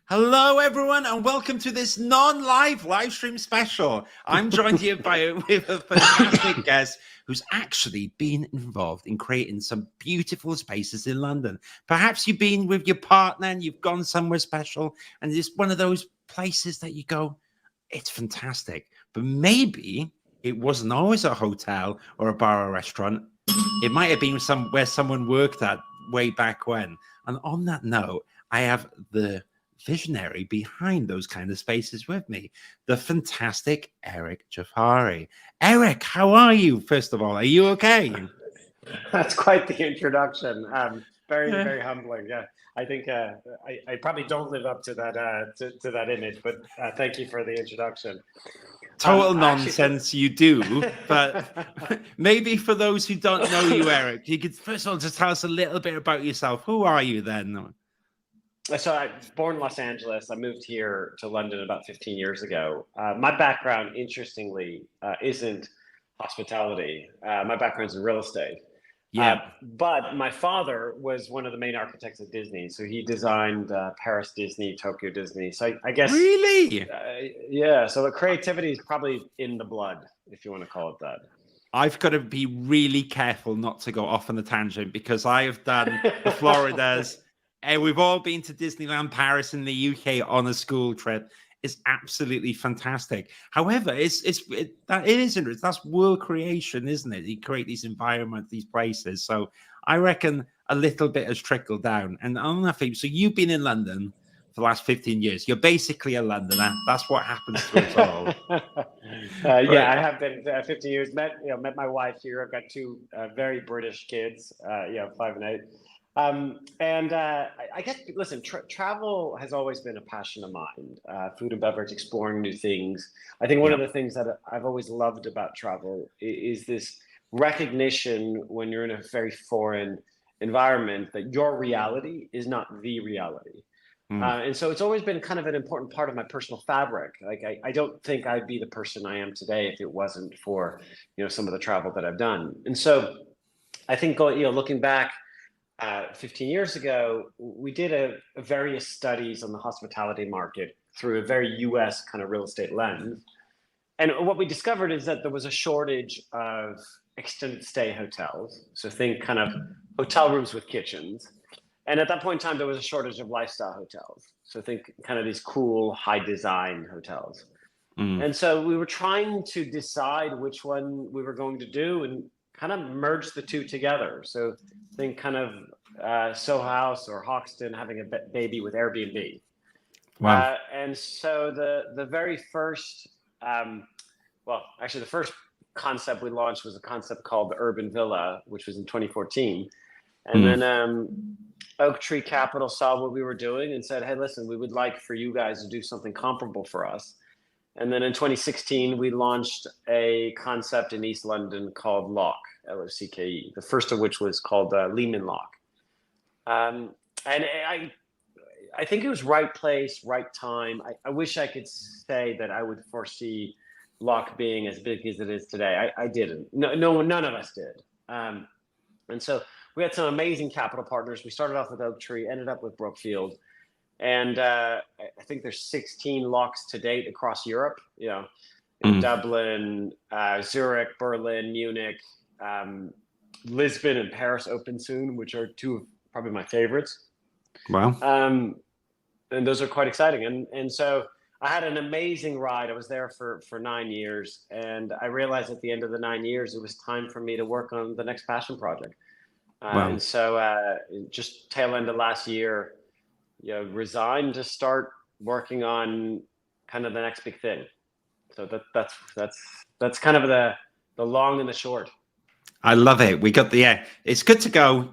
Hello, everyone, and welcome to this non-live live stream special. I'm joined here with a fantastic guest who's actually been involved in creating some beautiful spaces in London. Perhaps you've been with your partner and you've gone somewhere special, and it's one of those places that you go, it's fantastic. But maybe it wasn't always a hotel or a bar or restaurant. It might have been somewhere someone worked at way back when. And on that note, I have the visionary behind those kind of spaces with me, the fantastic Eric Jafari. Eric, how are you? First of all, are you okay? That's quite the introduction. Very humbling. Yeah, I think I probably don't live up to that to that image, but thank you for the introduction. Total nonsense, you do, but maybe for those who don't know you, Eric, you could first of all just tell us a little bit about yourself. Who are you then? So I was born in Los Angeles. I moved here to London about 15 years ago. My background, interestingly, isn't hospitality. My background's in real estate. Yeah. But my father was one of the main architects at Disney. So he designed Paris Disney, Tokyo Disney. So I guess... Really? Yeah. So the creativity is probably in the blood, if you want to call it that. I've got to be really careful not to go off on a tangent because I have done the Floridas. And we've all been to Disneyland Paris in the UK on a school trip. It's absolutely fantastic. However, that's world creation, isn't it? You create these environments, these places. So I reckon a little bit has trickled down. And on that thing, so you've been in London for the last 15 years. You're basically a Londoner. That's what happens to us all. Yeah, I have been 15 years. Met my wife here. I've got two very British kids. 5 and 8. I guess, listen, travel has always been a passion of mine, food and beverage, exploring new things. I think one of the things that I've always loved about travel is this recognition when you're in a very foreign environment that your reality is not the reality. And so it's always been kind of an important part of my personal fabric. Like, I don't think I'd be the person I am today if it wasn't for, some of the travel that I've done. And so I think, looking back, 15 years ago, we did various studies on the hospitality market through a very US kind of real estate lens. And what we discovered is that there was a shortage of extended stay hotels. So think kind of hotel rooms with kitchens. And at that point in time, there was a shortage of lifestyle hotels. So think kind of these cool, high design hotels. And so we were trying to decide which one we were going to do and kind of merge the two together. So think kind of Soho House or Hoxton having a baby with Airbnb. Wow. And so the very first, the first concept we launched was a concept called the Urban Villa, which was in 2014. And then Oak Tree Capital saw what we were doing and said, hey, listen, we would like for you guys to do something comparable for us. And then in 2016, we launched a concept in East London called Lock, L-O-C-K-E, the first of which was called Lehman Lock. And I think it was right place, right time. I wish I could say that I would foresee Lock being as big as it is today. I didn't. No, none of us did. And so we had some amazing capital partners. We started off with Oak Tree, ended up with Brookfield. And I think there's 16 locks to date across Europe, in Dublin, Zurich, Berlin, Munich, Lisbon and Paris open soon, which are two of probably my favorites. Wow. And those are quite exciting. And so I had an amazing ride. I was there for 9 years. And I realized at the end of the 9 years, it was time for me to work on the next passion project. Wow. And so just tail end of last year, resigned to start working on kind of the next big thing. So that's kind of the long and the short. I love it. We got it's good to go.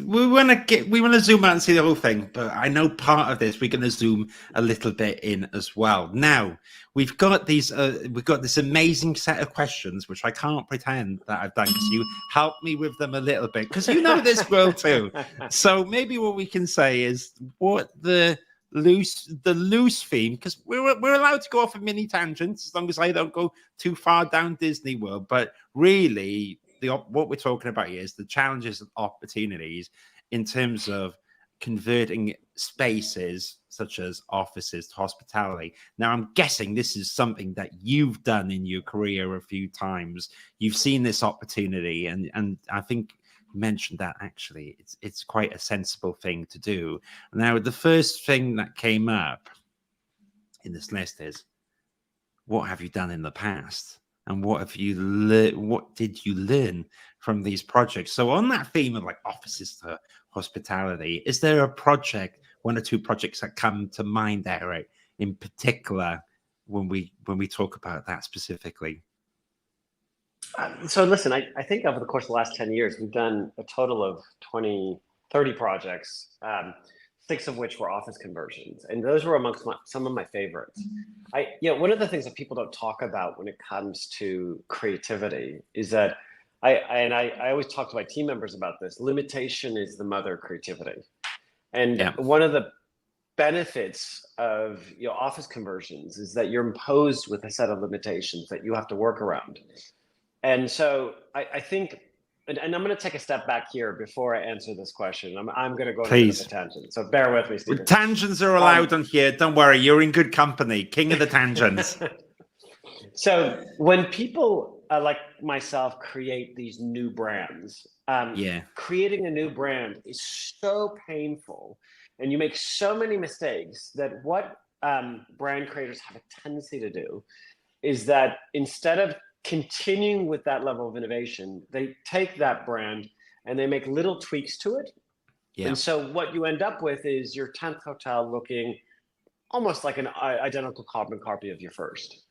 We want to zoom out and see the whole thing, but I know part of this we're going to zoom a little bit in as well. Now we've got this amazing set of questions, which I can't pretend that I've done because you helped me with them a little bit because you know this world too. So maybe what we can say is what the loose theme, because we're allowed to go off of mini tangents as long as I don't go too far down Disney World, but really. What we're talking about here is the challenges and opportunities in terms of converting spaces, such as offices to hospitality. Now, I'm guessing this is something that you've done in your career a few times. You've seen this opportunity, and I think you mentioned that actually it's quite a sensible thing to do. Now, the first thing that came up in this list is, what have you done in the past? And what have you what did you learn from these projects? So on that theme of like offices to hospitality, is there a project, one or two projects that come to mind, Eric, in particular, when we talk about that specifically? So listen, I think over the course of the last 10 years, we've done a total of 30 projects, 6 of which were office conversions. And those were amongst some of my favorites. One of the things that people don't talk about when it comes to creativity is that I always talk to my team members about this. Limitation is the mother of creativity. And one of the benefits of office conversions is that you're imposed with a set of limitations that you have to work around. And so I think, and I'm going to take a step back here before I answer this question. I'm going to go on a bit of a tangent, so bear with me, Stephen. Tangents are allowed on here. Don't worry, you're in good company. King of the tangents. So when people like myself create these new brands, creating a new brand is so painful, and you make so many mistakes that what brand creators have a tendency to do is that instead of continuing with that level of innovation, they take that brand and they make little tweaks to it. And so what you end up with is your 10th hotel looking almost like an identical carbon copy of your first.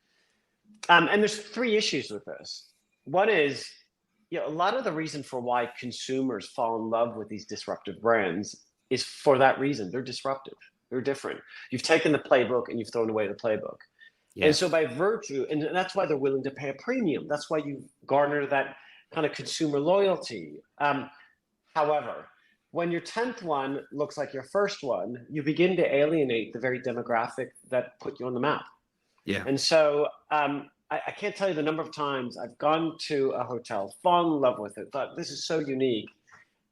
And there's 3 issues with this. One is, a lot of the reason for why consumers fall in love with these disruptive brands is for that reason. They're disruptive. They're different. You've taken the playbook and you've thrown away the playbook. And so by virtue, and that's why they're willing to pay a premium. That's why you garner that kind of consumer loyalty. However, when your 10th one looks like your first one, you begin to alienate the very demographic that put you on the map. And so I can't tell you the number of times I've gone to a hotel, fallen in love with it, thought this is so unique,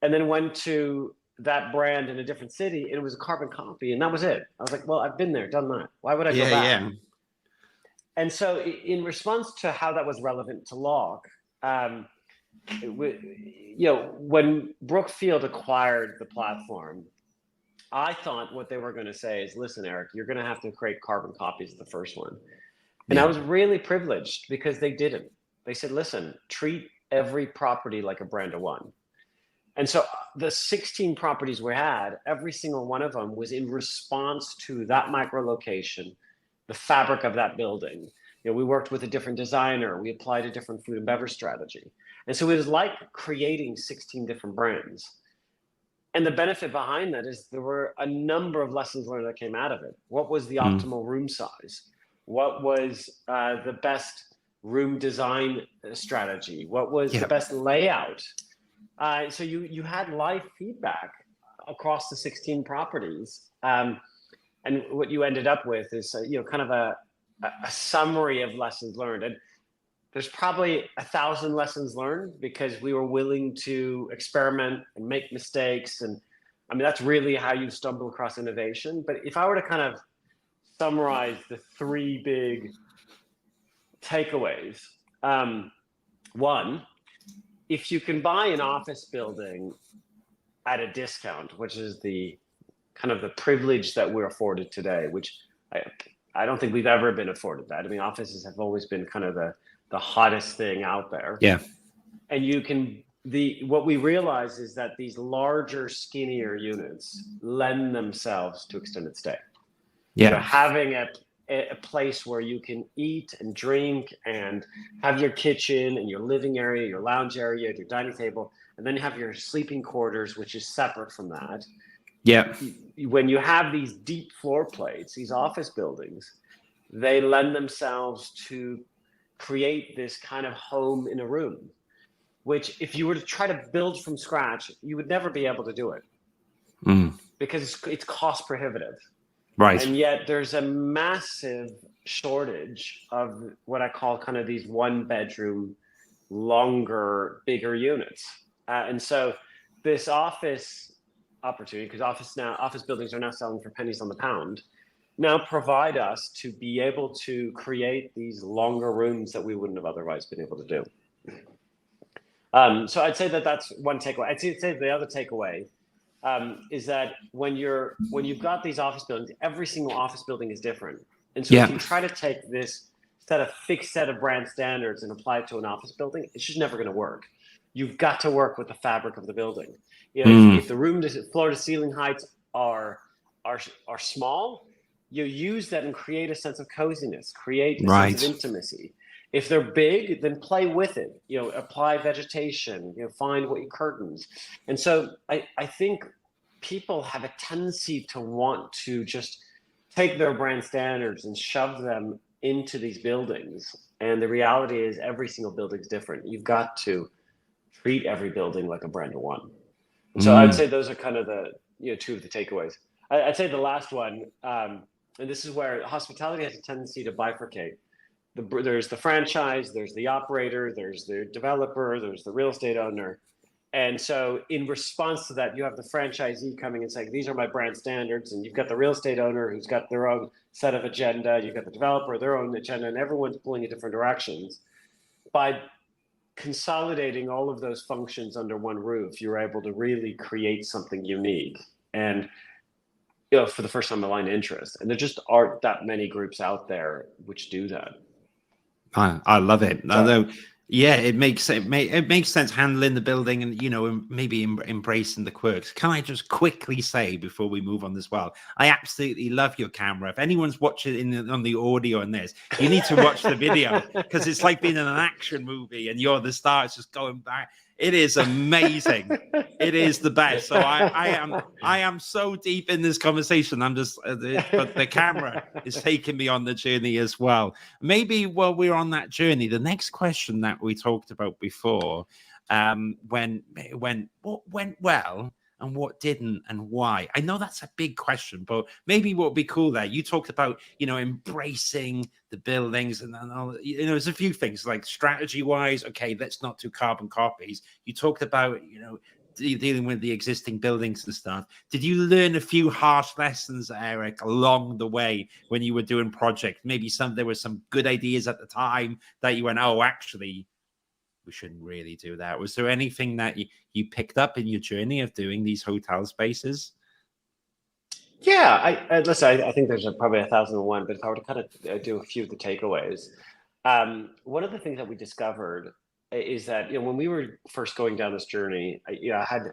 and then went to that brand in a different city, and it was a carbon copy, and that was it. I was like, well, I've been there, done that. Why would I go back? And so in response to how that was relevant to Locke, when Brookfield acquired the platform, I thought what they were going to say is, listen, Eric, you're going to have to create carbon copies of the first one. And I was really privileged because they didn't. They said, listen, treat every property like a brand of one. And so the 16 properties we had, every single one of them was in response to that micro location, the fabric of that building. We worked with a different designer. We applied a different food and beverage strategy. And so it was like creating 16 different brands. And the benefit behind that is there were a number of lessons learned that came out of it. What was the optimal room size? What was the best room design strategy? What was the best layout? So you had live feedback across the 16 properties. And what you ended up with is, kind of a summary of lessons learned. And there's probably 1,000 lessons learned because we were willing to experiment and make mistakes. And I mean, that's really how you stumble across innovation. But if I were to kind of summarize the 3 big takeaways, one, if you can buy an office building at a discount, which is the kind of the privilege that we're afforded today, which I don't think we've ever been afforded that. I mean, offices have always been kind of the hottest thing out there. And you can, what we realize is that these larger, skinnier units lend themselves to extended stay. Having a place where you can eat and drink and have your kitchen and your living area, your lounge area, your dining table, and then you have your sleeping quarters, which is separate from that. When you have these deep floor plates, these office buildings, they lend themselves to create this kind of home in a room, which if you were to try to build from scratch, you would never be able to do it because it's cost prohibitive. And yet there's a massive shortage of what I call kind of these 1-bedroom, longer, bigger units. And so this office opportunity, because office buildings are now selling for pennies on the pound, now provide us to be able to create these longer rooms that we wouldn't have otherwise been able to do. So I'd say that that's one takeaway. I'd say the other takeaway is that when you've got these office buildings, every single office building is different. And so if you try to take this fixed set of brand standards and apply it to an office building, it's just never going to work. You've got to work with the fabric of the building. You know, if the room floor to ceiling heights are small, you use that and create a sense of coziness, create a sense of intimacy. If they're big, then play with it. You know, apply vegetation. You know, find what your curtains. And so I think people have a tendency to want to just take their brand standards and shove them into these buildings. And the reality is, every single building is different. You've got to treat every building like a brand new one. So I'd say those are kind of the two of the takeaways. I'd say the last one, and this is where hospitality has a tendency to bifurcate. There's the franchise, there's the operator, there's the developer, there's the real estate owner. And so in response to that, you have the franchisee coming and saying, these are my brand standards. And you've got the real estate owner who's got their own set of agenda. You've got the developer, their own agenda, and everyone's pulling in different directions. By consolidating all of those functions under one roof, you're able to really create something unique. And for the first time, aligned interest. And there just aren't that many groups out there which do that. I love it. Although, yeah, it makes sense handling the building and maybe embracing the quirks. Can I just quickly say before we move on as well? I absolutely love your camera. If anyone's watching on the audio on this, you need to watch the video, because it's like being in an action movie and you're the star. It's just going back. It is amazing. It is the best. So I am so deep in this conversation. I'm just, but the camera is taking me on the journey as well. Maybe while we're on that journey, the next question that we talked about before, what went well and what didn't and why? I know that's a big question, but maybe what would be cool there. You talked about, embracing the buildings and all, there's a few things like strategy wise. Okay, let's not do carbon copies. You talked about, dealing with the existing buildings and stuff. Did you learn a few harsh lessons, Eric, along the way when you were doing projects? Maybe there were some good ideas at the time that you went, oh, actually, we shouldn't really do that. Was there anything that you picked up in your journey of doing these hotel spaces? Yeah, I think there's probably 1,001, but if I were to kind of do a few of the takeaways, one of the things that we discovered is that when we were first going down this journey, I had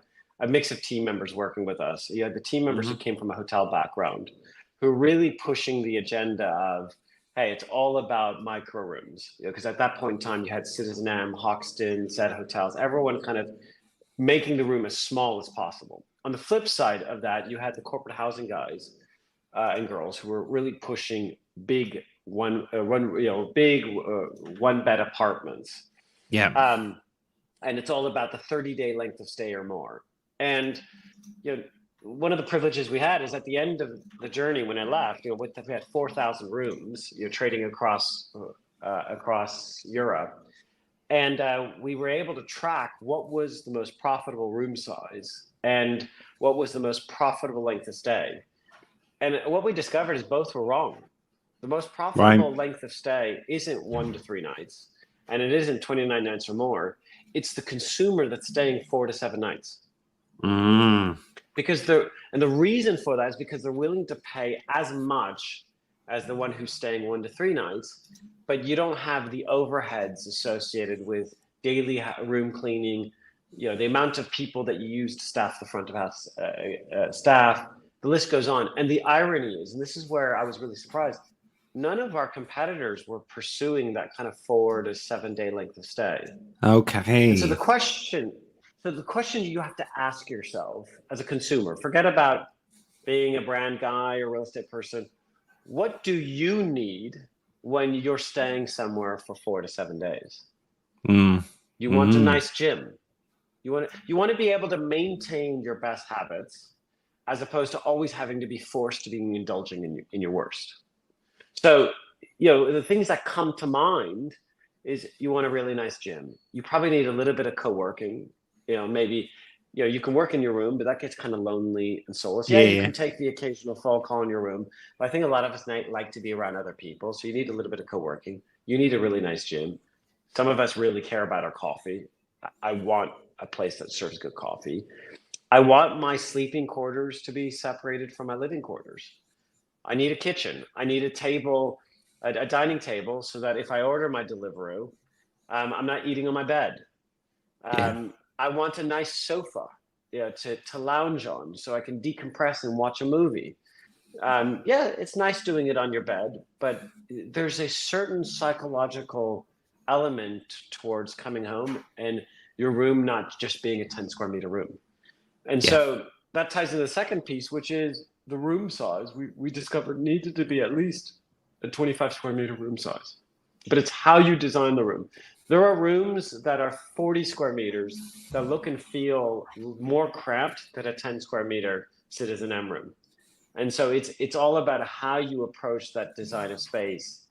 a mix of team members working with us. You had the team members who came from a hotel background, who were really pushing the agenda of, hey, it's all about micro rooms, because at that point in time, you had Citizen M, Hoxton, Set Hotels, everyone kind of making the room as small as possible. On the flip side of that, you had the corporate housing guys and girls who were really pushing big one bed apartments. Yeah. And it's all about the 30-day length of stay or more. And one of the privileges we had is at the end of the journey when I left, we had 4,000 rooms, trading across Europe, and we were able to track what was the most profitable room size and what was the most profitable length of stay. And what we discovered is both were wrong. The most profitable length of stay isn't 1 to 3 nights, and it isn't 29 nights or more. It's the consumer that's staying 4 to 7 nights. Because the reason for that is because they're willing to pay as much as the one who's staying 1 to 3 nights, but you don't have the overheads associated with daily room cleaning, the amount of people that you use to staff the front of house staff, the list goes on. And the irony is, and this is where I was really surprised, none of our competitors were pursuing that kind of 4 to 7 day length of stay. Okay. And so the question you have to ask yourself as a consumer, forget about being a brand guy or real estate person, what do you need when you're staying somewhere for 4 to 7 days? You want a nice gym. You want to be able to maintain your best habits, as opposed to always having to be forced to be indulging in your worst. So, the things that come to mind is you want a really nice gym. You probably need a little bit of co-working, maybe you can work in your room, but that gets kind of lonely and soulless. Yeah, Yeah, you yeah, can take the occasional phone call in your room, but I think a lot of us like to be around other people. So you need a little bit of co-working. You need a really nice gym. Some of us really care about our coffee. I want a place that serves good coffee. I want my sleeping quarters to be separated from my living quarters. I need a kitchen. I need a table, a dining table, so that if I order my Deliveroo, I'm not eating on my bed. yeah. I want a nice sofa, to lounge on, so I can decompress and watch a movie. Yeah, it's nice doing it on your bed, but there's a certain psychological element towards coming home and your room not just being a 10 square meter room. And Yeah. so that ties into the second piece, which is the room size. We discovered needed to be at least a 25 square meter room size, but it's how you design the room. There are rooms that are 40 square meters that look and feel more cramped than a 10 square meter Citizen M room. And so it's all about how you approach that design of space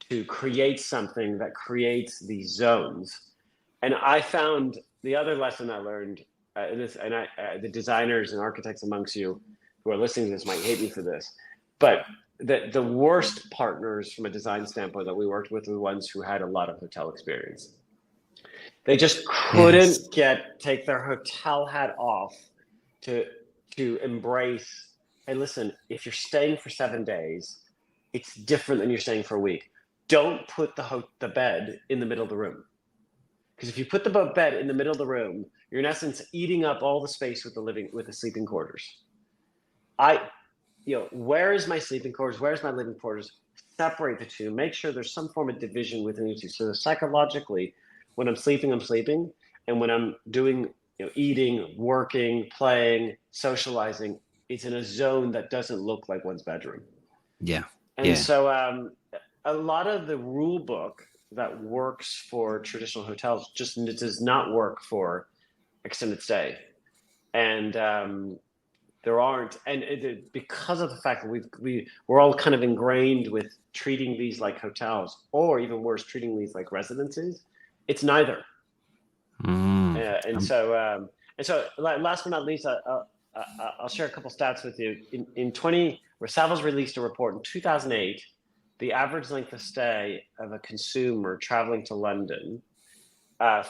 to create something that creates these zones. And I found the other lesson I learned, the designers and architects amongst you who are listening to this might hate me for this, but the worst partners from a design standpoint that we worked with were the ones who had a lot of hotel experience. They just Yes. couldn't take their hotel hat off to embrace. Hey, listen, if you're staying for 7 days, it's different than you're staying for a week. Don't put the bed in the middle of the room, because if you put the bed in the middle of the room, you're in essence eating up all the space with the sleeping quarters. Where is my sleeping quarters? Where's my living quarters? Separate the two. Make sure there's some form of division within the two. So psychologically, when I'm sleeping, and when I'm doing, eating, working, playing, socializing, it's in a zone that doesn't look like one's bedroom. Yeah. And Yeah. so a lot of the rule book that works for traditional hotels just does not work for extended stay. And there aren't, and because of the fact that we're all kind of ingrained with treating these like hotels, or even worse, treating these like residences. It's neither. Mm. And so last but not least, I'll share a couple stats with you. Where Savills released a report in 2008, the average length of stay of a consumer traveling to London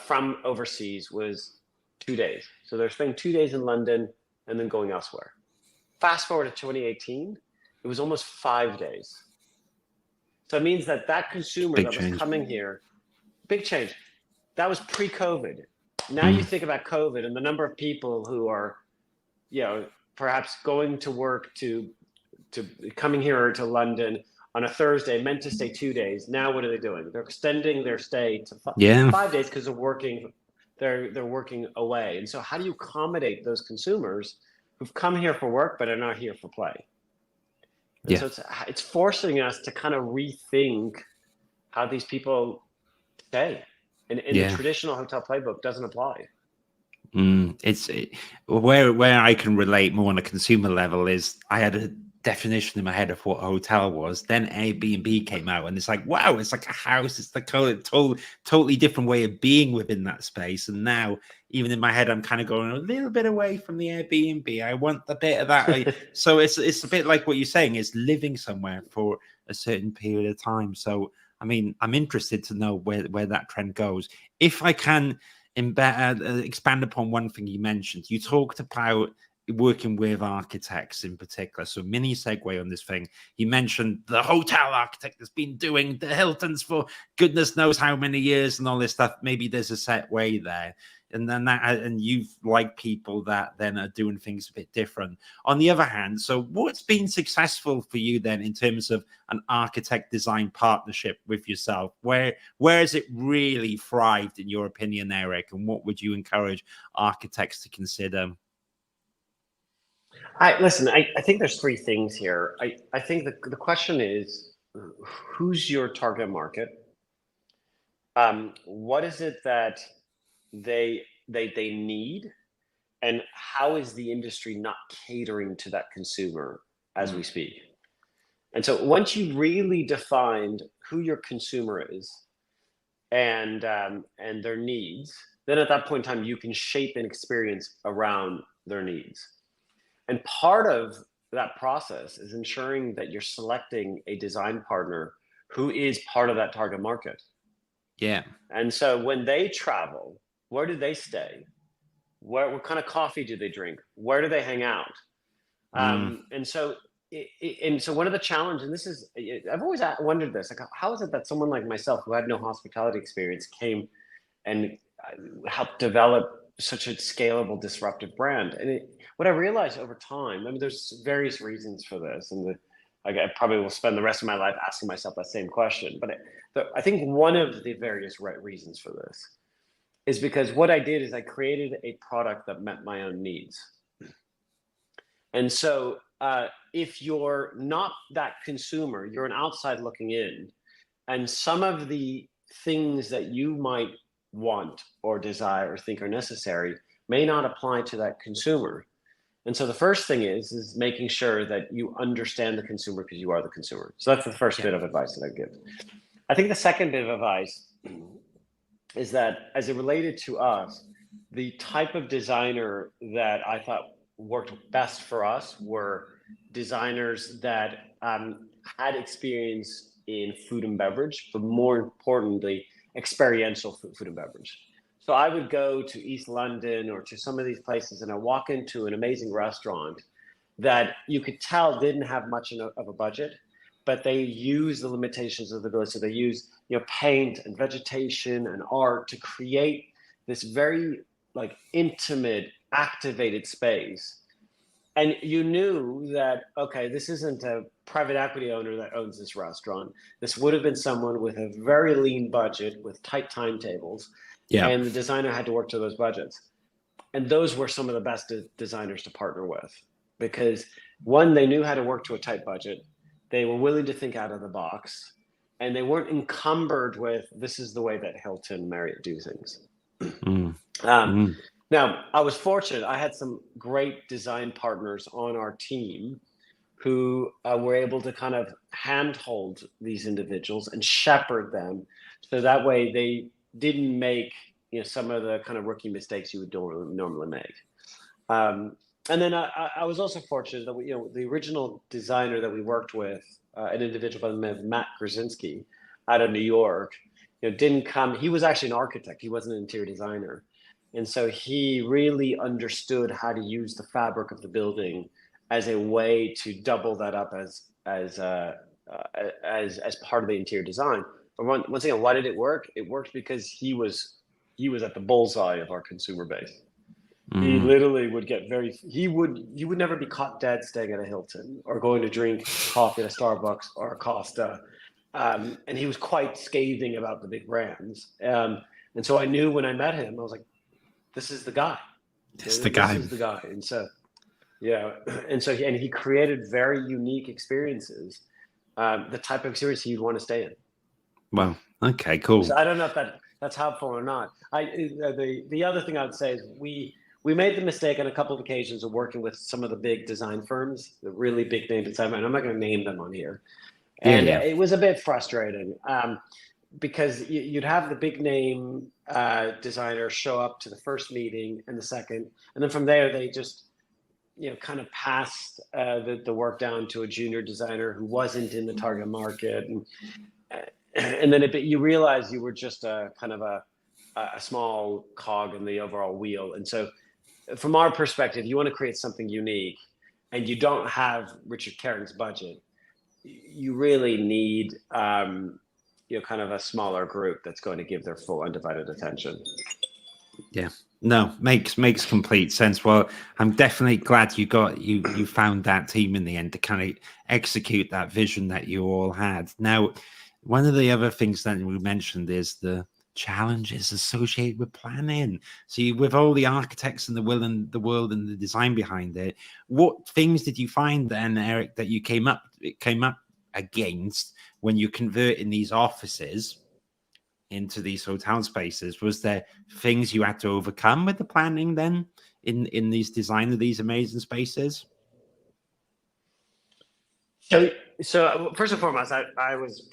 from overseas was 2 days. So they're spending 2 days in London and then going elsewhere. Fast forward to 2018, it was almost 5 days. So it means that consumer Big that was change. coming here, big change. That was pre-COVID. Now you think about COVID and the number of people who are, perhaps going to work to coming here to London on a Thursday, meant to stay 2 days. Now what are they doing? They're extending their stay to Yeah. 5 days because they're working. They're working away. And so how do you accommodate those consumers who've come here for work but are not here for play? And Yeah. so it's forcing us to kind of rethink how these people stay. And the Yeah. traditional hotel playbook doesn't apply. Where I can relate more on a consumer level is I had a definition in my head of what a hotel was. Then Airbnb came out, and it's like, wow, it's like a house. It's like a totally different way of being within that space. And now, even in my head, I'm kind of going a little bit away from the Airbnb. I want the bit of that. So it's a bit like what you're saying. It's living somewhere for a certain period of time. So I mean, I'm interested to know where that trend goes. If I can expand upon one thing you mentioned. You talked about working with architects in particular. So mini segue on this thing. You mentioned the hotel architect that's been doing the Hiltons for goodness knows how many years and all this stuff. Maybe there's a set way there. And then and you've like people that then are doing things a bit different. On the other hand, so what's been successful for you then in terms of an architect design partnership with yourself? Where has it really thrived in your opinion, Eric? And what would you encourage architects to consider? Listen, I think there's three things here. I think the question is, who's your target market? What is it that they need, and how is the industry not catering to that consumer as we speak? And so once you really defined who your consumer is and their needs, then at that point in time, you can shape an experience around their needs. And part of that process is ensuring that you're selecting a design partner who is part of that target market. Yeah. And so when they travel, where do they stay? What kind of coffee do they drink? Where do they hang out? And so one of the challenges, and this is, I've always wondered this, like, how is it that someone like myself who had no hospitality experience came and helped develop such a scalable, disruptive brand? And what I realized over time, I mean, there's various reasons for this, and I probably will spend the rest of my life asking myself that same question. But I think one of the various reasons for this is because what I did is I created a product that met my own needs. And so if you're not that consumer, you're an outside looking in, and some of the things that you might want or desire or think are necessary may not apply to that consumer. And so the first thing is making sure that you understand the consumer because you are the consumer. So that's the first bit of advice that I give. I think the second bit of advice is that as it related to us, the type of designer that I thought worked best for us were designers that had experience in food and beverage, but more importantly, experiential food and beverage. So I would go to East London or to some of these places, and I walk into an amazing restaurant that you could tell didn't have much of a budget, but they use the limitations of the village. So they use, paint and vegetation and art to create this very like intimate, activated space. And you knew that, okay, this isn't a private equity owner that owns this restaurant. This would have been someone with a very lean budget with tight timetables. Yeah. And the designer had to work to those budgets. And those were some of the best designers to partner with, because one, they knew how to work to a tight budget. They were willing to think out of the box, and they weren't encumbered with, this is the way that Hilton, Marriott do things. Now, I was fortunate. I had some great design partners on our team who were able to kind of handhold these individuals and shepherd them. So that way they didn't make some of the kind of rookie mistakes you would normally make. And then I was also fortunate that the original designer that we worked with, an individual by the name of Matt Krasinski out of New York, didn't come. He was actually an architect. He wasn't an interior designer. And so he really understood how to use the fabric of the building as a way to double that up as part of the interior design. But once again, why did it work? It worked because he was at the bullseye of our consumer base. He literally would get he would never be caught dead staying at a Hilton or going to drink coffee at a Starbucks or a Costa. And he was quite scathing about the big brands. And so I knew when I met him, I was like, this is the guy. This is the guy. And so, he created very unique experiences, the type of experience you'd want to stay in. Wow. Okay, cool. So I don't know if that's helpful or not. The other thing I would say is we made the mistake on a couple of occasions of working with some of the big design firms, the really big name design firms. I'm not going to name them on here. And it was a bit frustrating. Because you'd have the big name designer show up to the first meeting and the second, and then from there they just kind of passed the work down to a junior designer who wasn't in the target market, and then you realize you were just a kind of a small cog in the overall wheel. And so from our perspective, you want to create something unique, and you don't have Richard Carring's budget. You really need kind of a smaller group that's going to give their full undivided attention. Yeah, no, makes complete sense. Well, I'm definitely glad you found that team in the end to kind of execute that vision that you all had. Now, one of the other things that we mentioned is the challenges associated with planning. So with all the architects and the world and the design behind it, what things did you find then, Eric, that you came up against when you're converting these offices into these hotel spaces? Was there things you had to overcome with the planning then in these design of these amazing spaces? So first and foremost, I was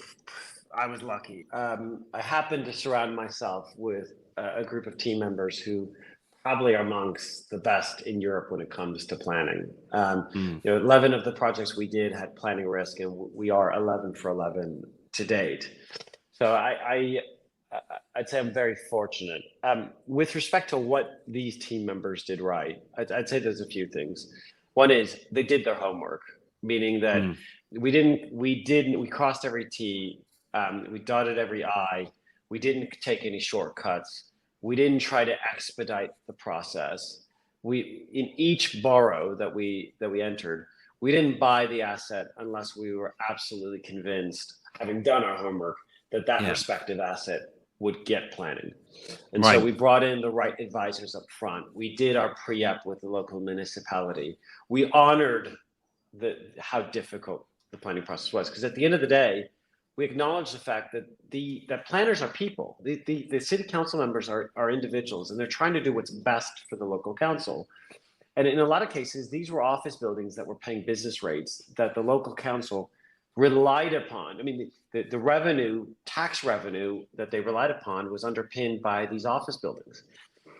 lucky. I happened to surround myself with a group of team members who probably are amongst the best in Europe when it comes to planning. 11 of the projects we did had planning risk, and we are 11 for 11 to date. So I'd say I'm very fortunate. With respect to what these team members did right, I'd say there's a few things. One is they did their homework, meaning that we crossed every T, we dotted every I, we didn't take any shortcuts. We didn't try to expedite the process. In each borough that we entered, we didn't buy the asset unless we were absolutely convinced, having done our homework, that respective asset would get planning. And so we brought in the right advisors up front. We did our pre-ep with the local municipality. We honored how difficult the planning process was, because at the end of the day, we acknowledge the fact that planners are people. The city council members are individuals, and they're trying to do what's best for the local council. And in a lot of cases, these were office buildings that were paying business rates that the local council relied upon. I mean, the revenue, tax revenue that they relied upon was underpinned by these office buildings.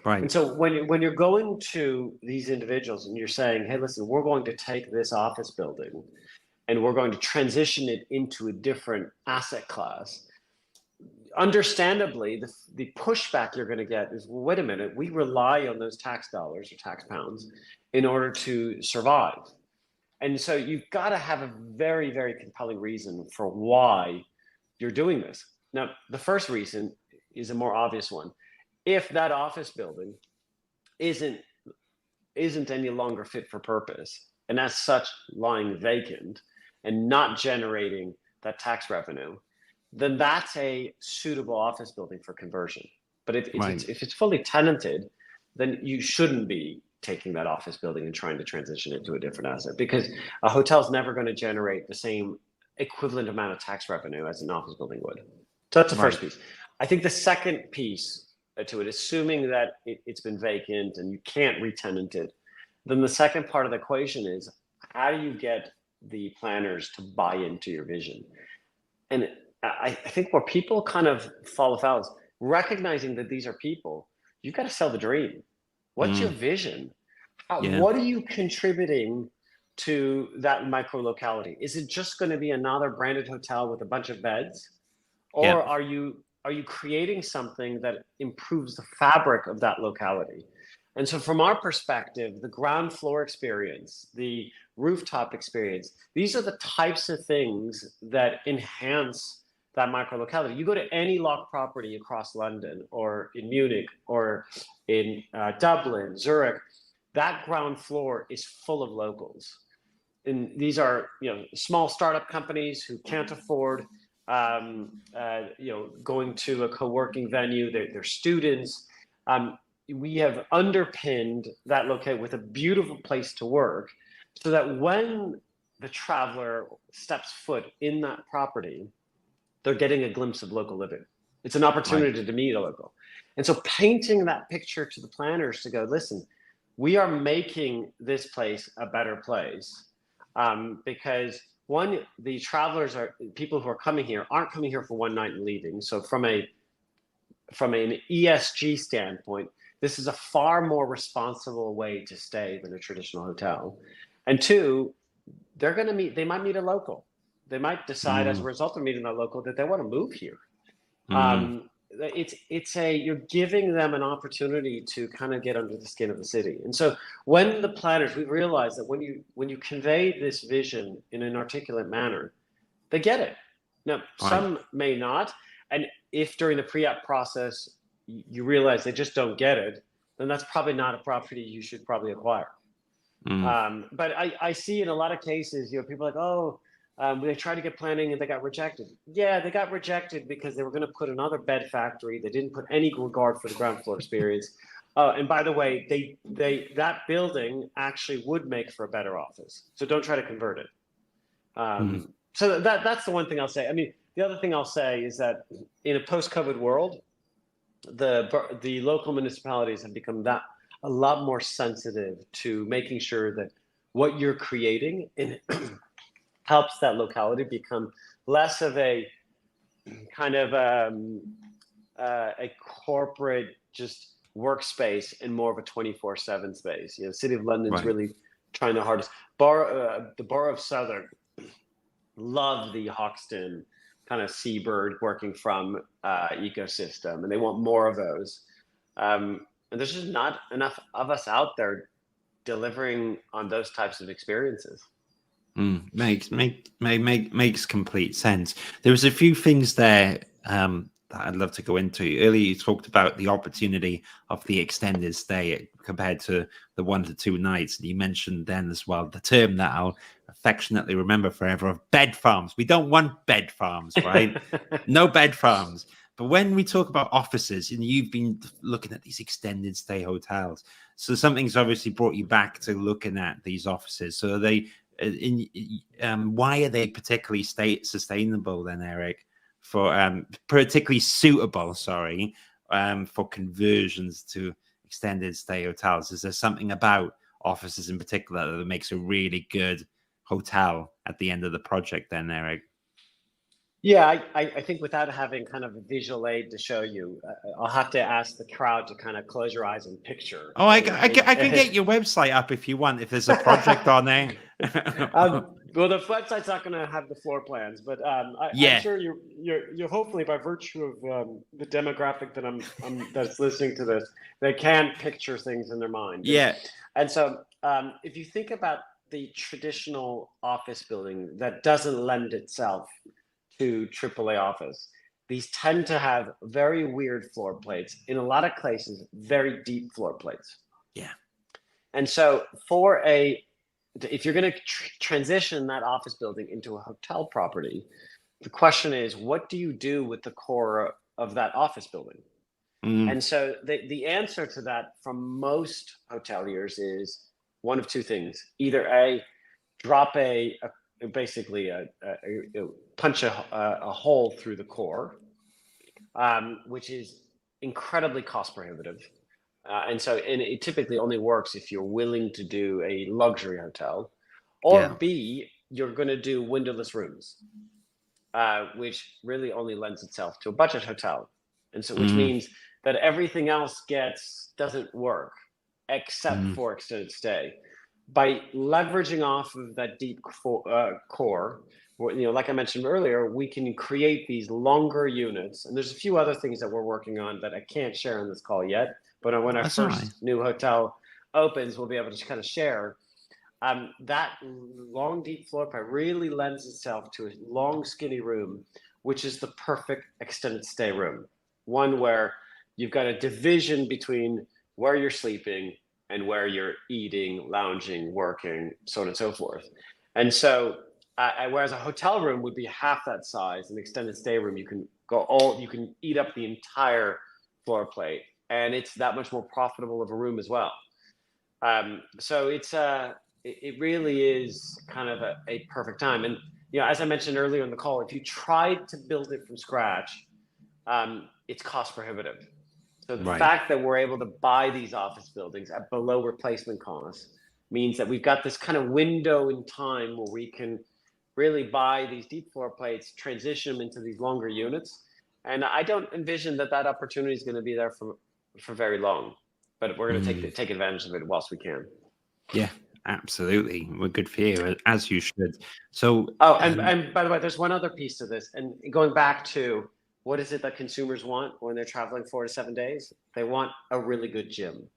Right. And so when you're going to these individuals and you're saying, hey, listen, we're going to take this office building and we're going to transition it into a different asset class, understandably, the pushback you're going to get is, well, wait a minute, we rely on those tax dollars or tax pounds in order to survive. And so you've got to have a very, very compelling reason for why you're doing this. Now, the first reason is a more obvious one. If that office building isn't any longer fit for purpose, and as such lying vacant and not generating that tax revenue, then that's a suitable office building for conversion. But if it's fully tenanted, then you shouldn't be taking that office building and trying to transition it to a different asset, because a hotel is never going to generate the same equivalent amount of tax revenue as an office building would. So that's the first piece. I think the second piece to it, assuming that it's been vacant and you can't re-tenant it, then the second part of the equation is, how do you get the planners to buy into your vision? And I think where people kind of fall afoul is recognizing that these are people. You've got to sell the dream. What's your vision? What are you contributing to that micro locality? Is it just going to be another branded hotel with a bunch of beds? Or are you creating something that improves the fabric of that locality? And so from our perspective, the ground floor experience, the rooftop experience, these are the types of things that enhance that micro locality. You go to any locked property across London or in Munich or in Dublin, Zurich, that ground floor is full of locals. And these are, small startup companies who can't afford, going to a co-working venue. They're students. We have underpinned that locale with a beautiful place to work, so that when the traveler steps foot in that property, they're getting a glimpse of local living. It's an opportunity to meet a local. And so painting that picture to the planners to go, listen, we are making this place a better place, because one, the travelers people who are coming here aren't coming here for one night and leaving. So from an ESG standpoint, this is a far more responsible way to stay than a traditional hotel. And two, they might meet a local. They might decide as a result of meeting that local that they want to move here. You're giving them an opportunity to kind of get under the skin of the city. And so when the planners, we realize that when you convey this vision in an articulate manner, they get it. Now, some may not. And if during the pre-op process, you realize they just don't get it, then that's probably not a property you should probably acquire. But I see in a lot of cases, people are like, they tried to get planning and they got rejected. Yeah, they got rejected because they were going to put another bed factory. They didn't put any regard for the ground floor experience. And by the way, that building actually would make for a better office. So don't try to convert it. So that's the one thing I'll say. I mean, the other thing I'll say is that in a post-COVID world, the local municipalities have become a lot more sensitive to making sure that what you're creating helps that locality become less of a kind of a corporate just workspace and more of a 24/7 space. You know, the City of London's Right. really trying the hardest. The Borough of Southwark love the Hoxton kind of seabird working from ecosystem, and they want more of those. And there's just not enough of us out there delivering on those types of experiences. Makes complete sense. There was a few things there that I'd love to go into. Earlier, you talked about the opportunity of the extended stay compared to the 1 to 2 nights. And you mentioned then as well the term that I'll affectionately remember forever of bed farms. We don't want bed farms, right? No bed farms. But when we talk about offices, and you've been looking at these extended stay hotels, so something's obviously brought you back to looking at these offices. So are they, why are they particularly sustainable then, Eric? For particularly suitable, for conversions to extended stay hotels? Is there something about offices in particular that makes a really good hotel at the end of the project then, Eric? Yeah, I think without having kind of a visual aid to show you, I'll have to ask the crowd to kind of close your eyes and picture. Oh, I can get your website up if you want, if there's a project on there. Well, the website's not going to have the floor plans, but I'm sure you're hopefully, by virtue of the demographic that's listening to this, they can picture things in their mind. Yeah. And so if you think about the traditional office building that doesn't lend itself to AAA office, these tend to have very weird floor plates. In a lot of cases, very deep floor plates. Yeah. And so if you're going to transition that office building into a hotel property, the question is, what do you do with the core of that office building? And so the answer to that from most hoteliers is one of two things. Either A, drop basically punch a hole through the core, which is incredibly cost prohibitive. And it typically only works if you're willing to do a luxury hotel, or B, you're going to do windowless rooms, which really only lends itself to a budget hotel. And so, which means that everything else doesn't work except for extended stay. By leveraging off of that deep core, like I mentioned earlier, we can create these longer units. And there's a few other things that we're working on that I can't share on this call yet. But when our first new hotel opens, we'll be able to kind of share. That long, deep floor plan really lends itself to a long, skinny room, which is the perfect extended stay room. One where you've got a division between where you're sleeping and where you're eating, lounging, working, so on and so forth. And so, whereas a hotel room would be half that size, an extended stay room, you can eat up the entire floor plate, and it's that much more profitable of a room as well. So it really is kind of a perfect time. And as I mentioned earlier in the call, if you tried to build it from scratch, it's cost prohibitive. So the fact that we're able to buy these office buildings at below replacement cost means that we've got this kind of window in time where we can really buy these deep floor plates, transition them into these longer units. And I don't envision that opportunity is going to be there for very long, but we're going to take advantage of it whilst we can. Yeah, absolutely. We're good for you, as you should. So, and by the way, there's one other piece to this, and going back to, what is it that consumers want when they're traveling 4 to 7 days? They want a really good gym.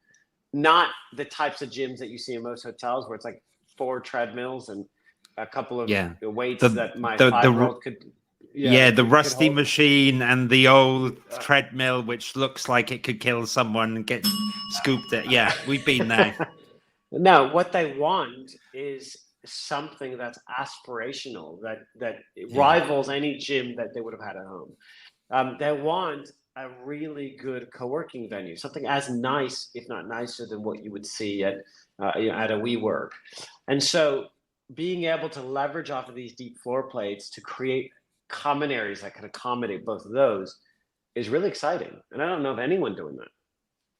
Not the types of gyms that you see in most hotels where it's like 4 treadmills and a couple of weights that my 5-year-old could... the rusty machine and the old treadmill, which looks like it could kill someone and get scooped at. Yeah, we've been there. No, what they want is something that's aspirational, that rivals any gym that they would have had at home. They want a really good co-working venue, something as nice, if not nicer, than what you would see at a WeWork. And so being able to leverage off of these deep floor plates to create common areas that can accommodate both of those is really exciting. And I don't know of anyone doing that.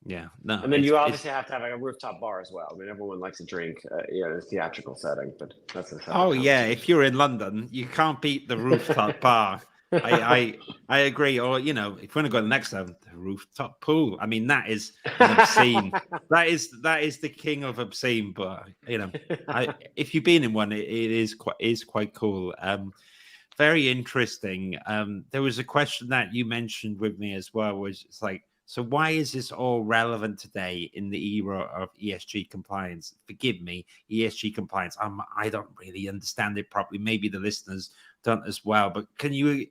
Yeah, no. And then you obviously have to have like a rooftop bar as well. I mean, everyone likes to drink, in a theatrical setting, but that's a if you're in London, you can't beat the rooftop bar. I agree. Or if you want to go to the next level, the rooftop pool. I mean, that is an obscene. that is the king of obscene. But if you've been in one, it is quite cool. Very interesting. There was a question that you mentioned with me as well, which it's like, so why is this all relevant today in the era of ESG compliance? Forgive me, ESG compliance. I don't really understand it properly. Maybe the listeners don't as well. But can you,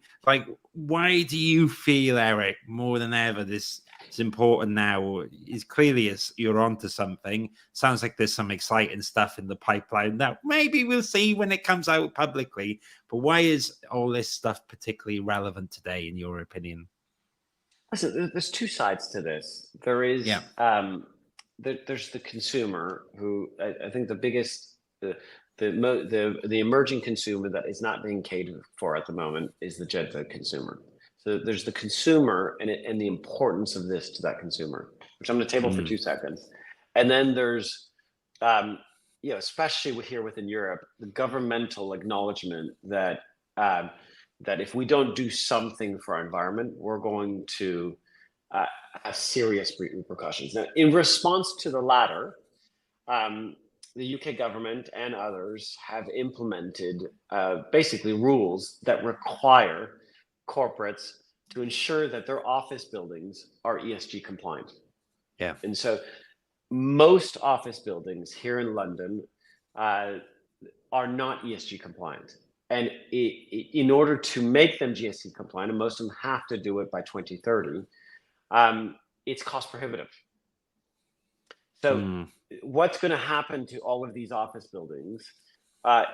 why do you feel, Eric, more than ever, this is important now? Is clearly you're onto something. Sounds like there's some exciting stuff in the pipeline that maybe we'll see when it comes out publicly. But why is all this stuff particularly relevant today, in your opinion? Listen, there's two sides to this. There is, there's the consumer who I think the biggest, the emerging consumer that is not being catered for at the moment is the Gen Z consumer. So there's the consumer and the importance of this to that consumer, which I'm going to table for 2 seconds. And then there's, especially here within Europe, the governmental acknowledgement that that if we don't do something for our environment, we're going to have serious repercussions. Now, in response to the latter, the UK government and others have implemented basically rules that require corporates to ensure that their office buildings are ESG compliant. Yeah. And so most office buildings here in London are not ESG compliant. And in order to make them GSC compliant, and most of them have to do it by 2030, it's cost prohibitive. So what's going to happen to all of these office buildings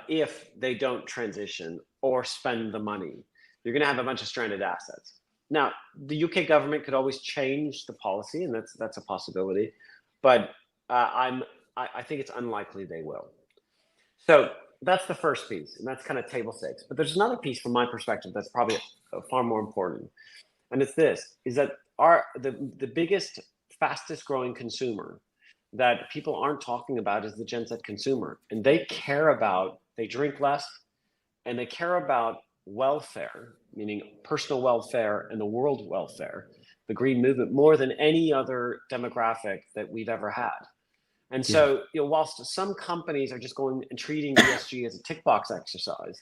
if they don't transition or spend the money? You're going to have a bunch of stranded assets. Now, the UK government could always change the policy, and that's a possibility, but I think it's unlikely they will. So that's the first piece, and that's kind of table stakes. But there's another piece from my perspective that's probably far more important, and it's this: is that the biggest, fastest growing consumer that people aren't talking about is the Gen Z consumer, and they drink less, and they care about welfare, meaning personal welfare and the world welfare, the green movement, more than any other demographic that we've ever had. And so, whilst some companies are just going and treating ESG as a tick box exercise,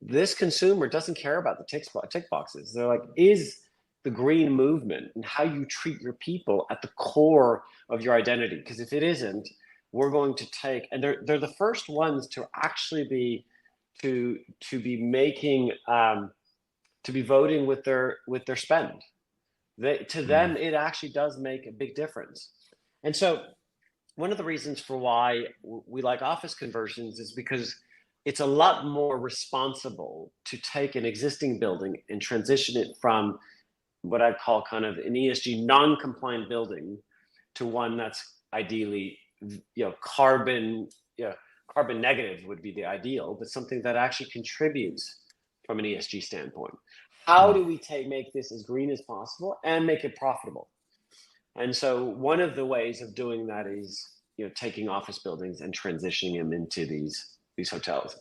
this consumer doesn't care about the tick boxes. They're like, is the green movement and how you treat your people at the core of your identity? Because if it isn't, we're going to take, and they're the first ones to actually be making to be voting with their spend. To them, it actually does make a big difference. And so one of the reasons for why we like office conversions is because it's a lot more responsible to take an existing building and transition it from what I'd call kind of an ESG non-compliant building to one that's ideally, carbon negative would be the ideal, but something that actually contributes from an ESG standpoint. How do we make this as green as possible and make it profitable? And so one of the ways of doing that is, taking office buildings and transitioning them into these hotels.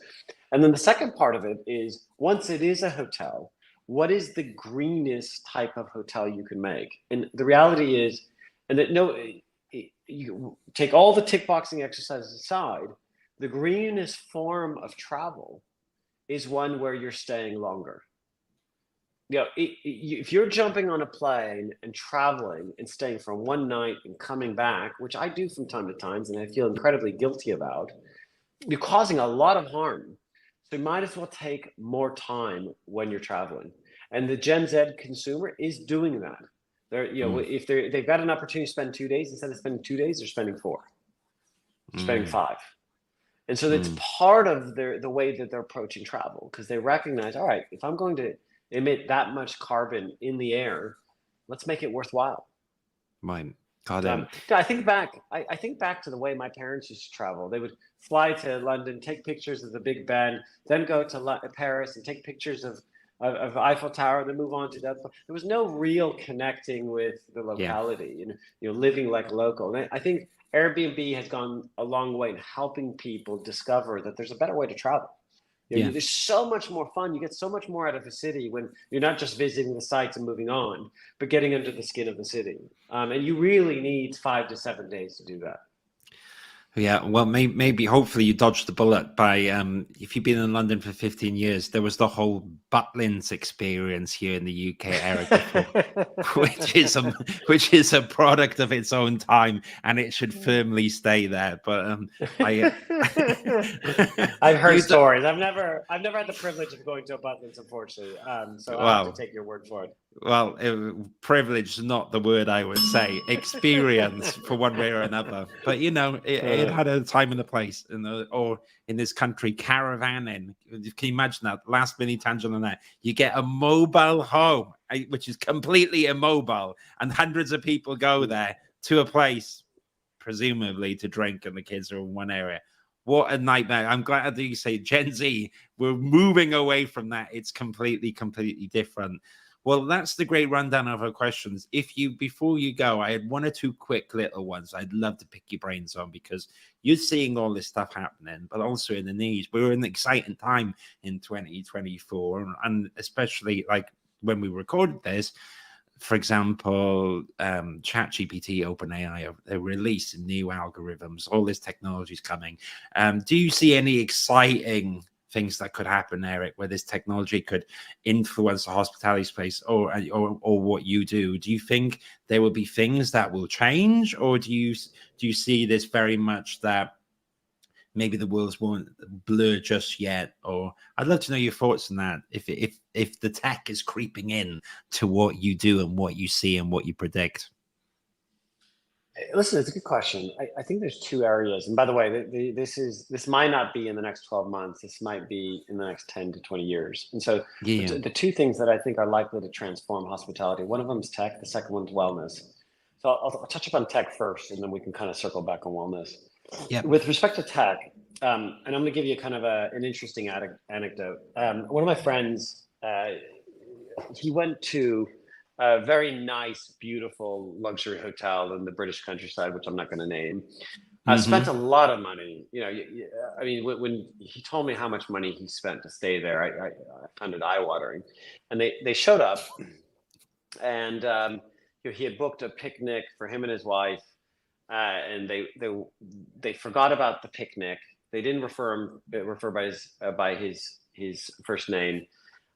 And then the second part of it is, once it is a hotel, what is the greenest type of hotel you can make? And the reality is, you take all the tick boxing exercises aside, the greenest form of travel is one where you're staying longer. If you're jumping on a plane and traveling and staying for one night and coming back, which I do from time to time, and I feel incredibly guilty about, you're causing a lot of harm. So you might as well take more time when you're traveling. And the Gen Z consumer is doing that. If they've got an opportunity to spend 2 days, instead of spending 2 days, they're spending 4. They're spending 5. And so it's part of the way that they're approaching travel, because they recognize, all right, if I'm going to emit that much carbon in the air, let's make it worthwhile. Mine. I think back to the way my parents used to travel. They would fly to London, take pictures of the Big Ben, then go to Paris and take pictures of Eiffel Tower, then move on to that. There was no real connecting with the locality, living like local. And I think Airbnb has gone a long way in helping people discover that there's a better way to travel. Yeah. There's so much more fun. You get so much more out of a city when you're not just visiting the sites and moving on, but getting under the skin of the city. And you really need 5 to 7 days to do that. Yeah, well, maybe, hopefully, you dodged the bullet by if you've been in London for 15 years, there was the whole Butlins experience here in the UK, Eric, before, which is a product of its own time, and it should firmly stay there. But I, I've heard stories. I've never had the privilege of going to a Butlins, unfortunately. So I have to take your word for it. Well, privilege is not the word I would say. Experience for one way or another. But it had a time and a place, or in this country, caravanning. Can you imagine that? Last mini tangent on that. You get a mobile home, which is completely immobile, and hundreds of people go there to a place, presumably to drink, and the kids are in one area. What a nightmare. I'm glad that you say Gen Z. We're moving away from that. It's completely different. Well, that's the great rundown of our questions. Before you go, I had one or two quick little ones I'd love to pick your brains on, because you're seeing all this stuff happening, but also in the news. We're in an exciting time in 2024, and especially like when we recorded this, for example, ChatGPT, OpenAI, they're releasing new algorithms. All this technology is coming. Do you see any exciting things that could happen, Eric, where this technology could influence the hospitality space or what you do? Do you think there will be things that will change, or do you see this very much that maybe the worlds won't blur just yet? Or I'd love to know your thoughts on that. If the tech is creeping in to what you do and what you see and what you predict. Listen, it's a good question. I think there's two areas. And by the way, this might not be in the next 12 months. This might be in the next 10 to 20 years. And so the two things that I think are likely to transform hospitality, one of them is tech, the second one's wellness. So I'll touch upon tech first, and then we can kind of circle back on wellness. Yeah. With respect to tech, and I'm going to give you kind of an interesting anecdote. One of my friends, he went to a very nice, beautiful luxury hotel in the British countryside, which I'm not going to name. Spent a lot of money. I mean, when he told me how much money he spent to stay there, I found it eye-watering. And they showed up, and he had booked a picnic for him and his wife, and they forgot about the picnic. They didn't refer by his first name.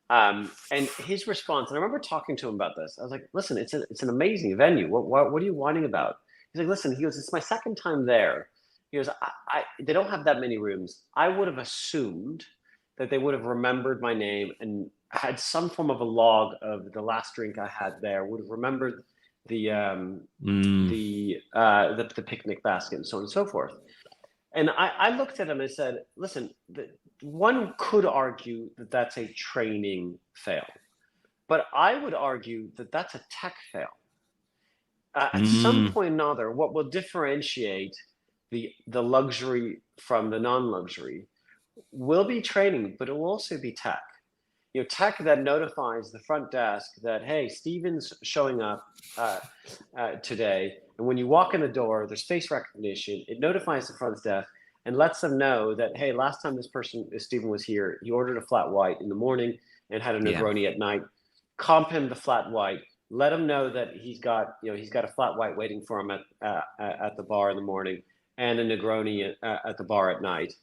And his response, and I remember talking to him about this. I was like, listen, it's an amazing venue. What are you whining about? He's like, listen, he goes, it's my second time there. He goes, they don't have that many rooms. I would have assumed that they would have remembered my name and had some form of a log of the last drink I had there, would have remembered the picnic basket and so on and so forth. And I looked at him and said, listen, one could argue that that's a training fail, but I would argue that that's a tech fail. At some point or another, what will differentiate the luxury from the non-luxury will be training, but it will also be tech. Tech that notifies the front desk that, hey, Steven's showing up today. And when you walk in the door, there's face recognition. It notifies the front desk and lets them know that, hey, last time Steven was here, he ordered a flat white in the morning and had a Negroni at night. Comp him the flat white. Let him know that he's got a flat white waiting for him at the bar in the morning and a Negroni at the bar at night.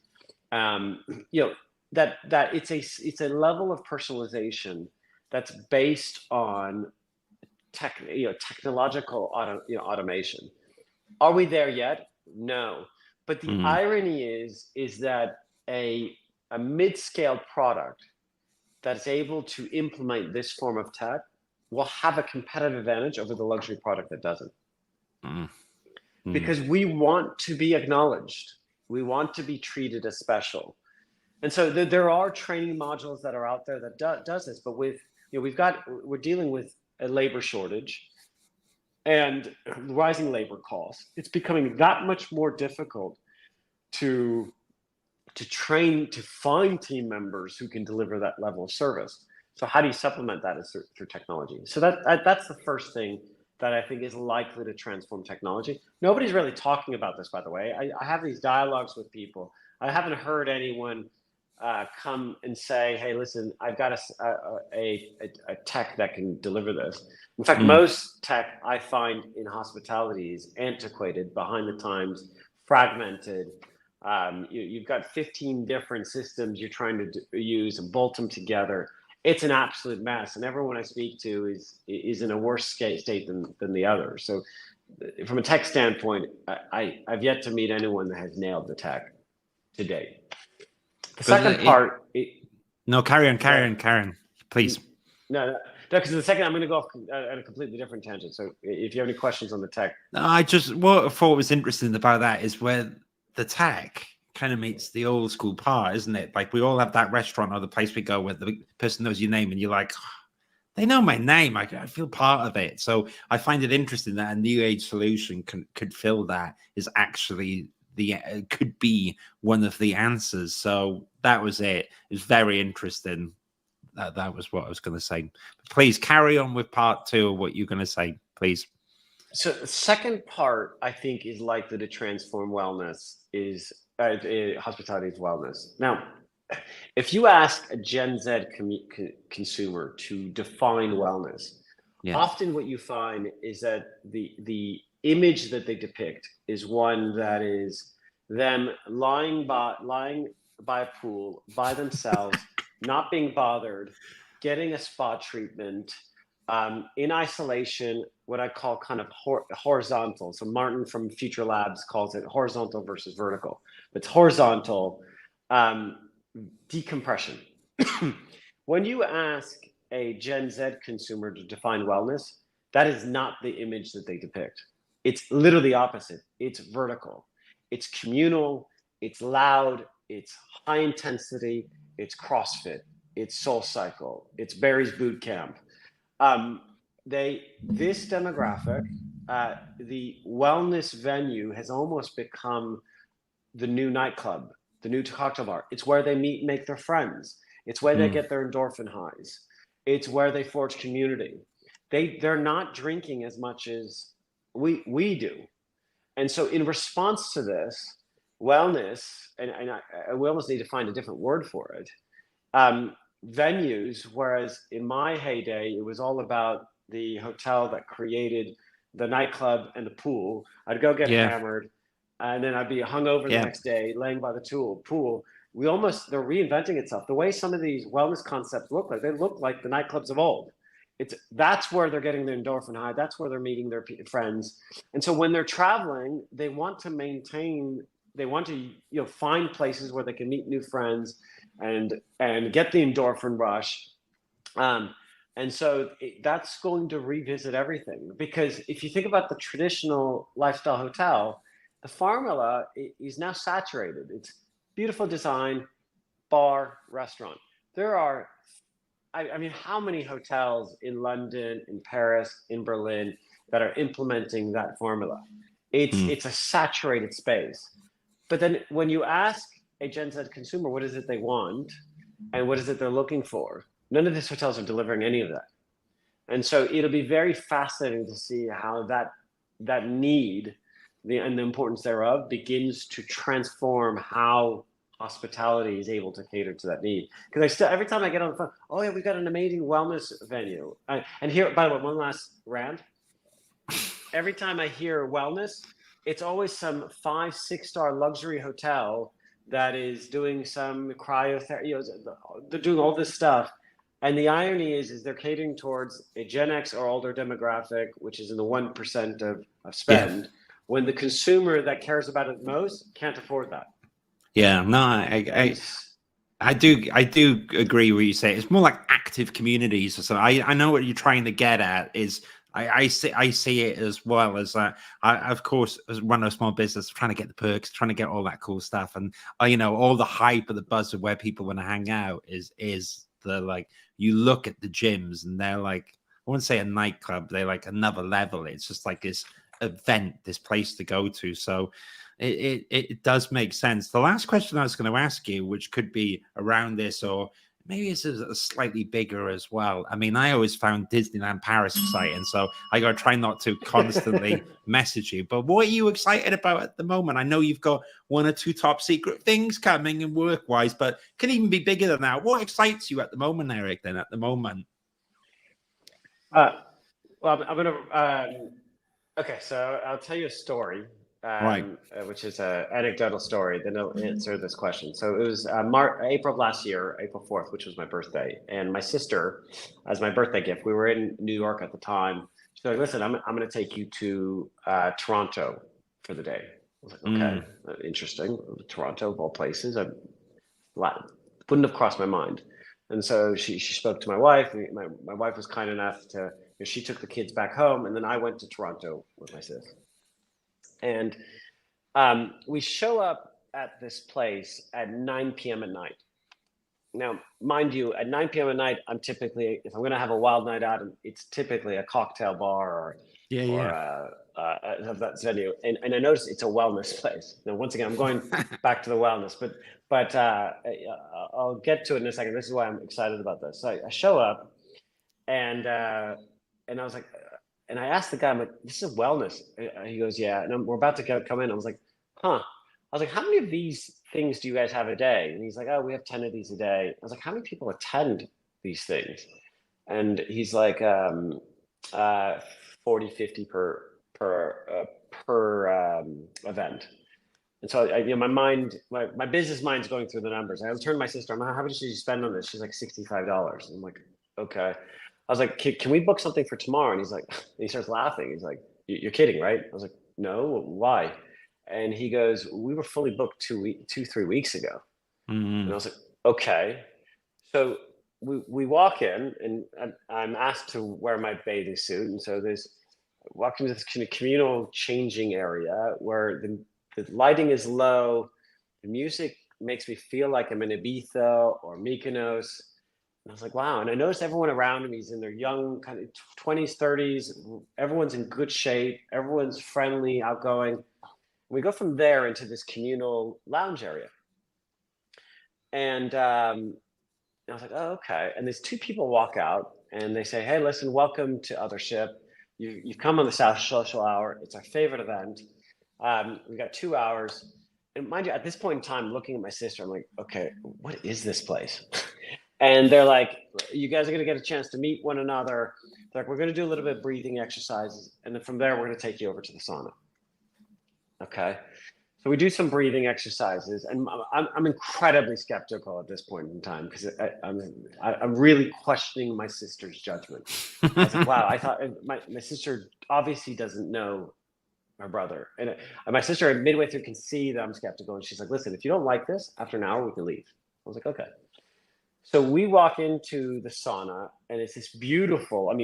That it's a level of personalization that's based on technological automation. Are we there yet? No. But the irony is that a mid-scale product that's able to implement this form of tech will have a competitive advantage over the luxury product that doesn't. Because we want to be acknowledged. We want to be treated as special. And so there are training modules that are out there that does this, but we're dealing with a labor shortage and rising labor costs. It's becoming that much more difficult to find team members who can deliver that level of service. So how do you supplement that is through technology? So that's the first thing that I think is likely to transform technology. Nobody's really talking about this, by the way. I have these dialogues with people. I haven't heard anyone come and say, "Hey, listen, I've got a tech that can deliver this." In fact, most tech I find in hospitality is antiquated, behind the times, fragmented. You've got 15 different systems you're trying to use and bolt them together. It's an absolute mess, and everyone I speak to is in a worse state than the other. So, from a tech standpoint, I've yet to meet anyone that has nailed the tech to date. The second part. No, carry on, please. No, because the second I'm going to go off at a completely different tangent. So, if you have any questions on the tech, what I thought was interesting about that is where the tech kind of meets the old school part, isn't it? Like we all have that restaurant or the place we go where the person knows your name and you're like, oh, they know my name. I feel part of it. So I find it interesting that a new age solution could fill that, is actually could be one of the answers. So that was it. It was very interesting. That was what I was going to say. Please carry on with part 2 of what you're going to say, please. So the second part, I think, is likely to transform wellness, is hospitality is wellness. Now, if you ask a Gen Z consumer to define wellness, often what you find is that the image that they depict is one that is them lying by a pool by themselves, not being bothered, getting a spa treatment, in isolation, what I call kind of horizontal. So Martin from Future Labs calls it horizontal versus vertical. It's horizontal decompression. When you ask a Gen Z consumer to define wellness, that is not the image that they depict. It's literally the opposite. It's vertical. It's communal. It's loud. It's high intensity. It's CrossFit. It's Soul Cycle. It's Barry's Boot Camp. This demographic, the wellness venue has almost become the new nightclub, the new cocktail bar. It's where they meet, make their friends. It's where they get their endorphin highs. It's where they forge community. They're not drinking as much as we do. And so in response to this, wellness, and we almost need to find a different word for it, venues, whereas in my heyday, it was all about the hotel that created the nightclub and the pool. I'd go get hammered, and then I'd be hungover the next day, laying by the pool. They're reinventing itself. The way some of these wellness concepts look like, they look like the nightclubs of old. That's where they're getting the endorphin high. That's where they're meeting their friends. And so when they're traveling, they want to find places where they can meet new friends and get the endorphin rush. And so that's going to revisit everything, because if you think about the traditional lifestyle hotel, the formula is now saturated. It's beautiful design, bar, restaurant. There are, I mean, how many hotels in London, in Paris, in Berlin that are implementing that formula? It's a saturated space. But then when you ask a Gen Z consumer what is it they want and what is it they're looking for, none of these hotels are delivering any of that. And so it'll be very fascinating to see how that need and the importance thereof begins to transform how hospitality is able to cater to that need. Because every time I get on the phone, oh yeah, we've got an amazing wellness venue. And here, by the way, one last rant. Every time I hear wellness, it's always some 5-6 star luxury hotel that is doing some cryotherapy. They're doing all this stuff. And the irony is they're catering towards a Gen X or older demographic, which is in the 1% of spend, when the consumer that cares about it most can't afford that. Yeah, no, I do agree with you say. It's more like active communities or something. I know what you're trying to get at is I see it as well as I of course run a small business, trying to get the perks, trying to get all that cool stuff, and all the hype and the buzz of where people want to hang out is the, like, you look at the gyms and they're like, I wouldn't say a nightclub, they're like another level. It's just like this event, this place to go to. So it does make sense. The last question I was going to ask you, which could be around this, or maybe it's a slightly bigger as well. I mean, I always found Disneyland Paris exciting, so I got to try not to constantly message you. But what are you excited about at the moment? I know you've got 1 or 2 top secret things coming and work-wise, but can even be bigger than that. What excites you at the moment, Eric, then, at the moment? Well, I'm going to, okay, so I'll tell you a story, Right. which is an anecdotal story, then I'll answer this question. So it was April of last year, April 4th, which was my birthday. And my sister, as my birthday gift, we were in New York at the time. She's like, listen, I'm going to take you to Toronto for the day. I was like, okay, interesting. Toronto, of all places. Wouldn't have crossed my mind. And so she spoke to my wife. My wife was kind enough to, she took the kids back home, and then I went to Toronto with my sis. And we show up at this place at 9 p.m. at night. Now, mind you, at 9 p.m. at night, I'm typically, if I'm going to have a wild night out, it's typically a cocktail bar or that venue. And I noticed it's a wellness place. Now, once again, I'm going back to the wellness, but I'll get to it in a second. This is why I'm excited about this. So I show up, and I was like, and I asked the guy, I'm like, this is wellness. He goes, yeah. And we're about to come in. I was like, huh. I was like, how many of these things do you guys have a day? And he's like, oh, we have 10 of these a day. I was like, how many people attend these things? And he's like, 40, 50 per event. And so my business mind's going through the numbers. I turned to my sister, I'm like, how much did you spend on this? She's like, $65. I'm like, okay. I was like, can we book something for tomorrow? And he's like, and he starts laughing. He's like, you're kidding, right? I was like, no, why? And he goes, we were fully booked 3 weeks ago. And I was like, okay. So we walk in, and I'm asked to wear my bathing suit. And so walk into this kind of communal changing area where the lighting is low. The music makes me feel like I'm in Ibiza or Mykonos. And I was like, wow. And I noticed everyone around me is in their young kind of 20s, 30s. Everyone's in good shape. Everyone's friendly, outgoing. We go from there into this communal lounge area. And I was like, oh, okay. And these 2 people walk out, and they say, hey, listen, welcome to Othership. You've come on the South Social Hour. It's our favorite event. We've got 2 hours. And mind you, at this point in time, looking at my sister, I'm like, okay, what is this place? And they're like, you guys are going to get a chance to meet one another. They're like, we're going to do a little bit of breathing exercises. And then from there, we're going to take you over to the sauna. Okay. So we do some breathing exercises, and I'm incredibly skeptical at this point in time, because I'm really questioning my sister's judgment. I was like, wow, I thought my sister obviously doesn't know my brother. And my sister midway through can see that I'm skeptical, and she's like, listen, if you don't like this, after an hour, we can leave. I was like, okay. So we walk into the sauna, and it's this beautiful,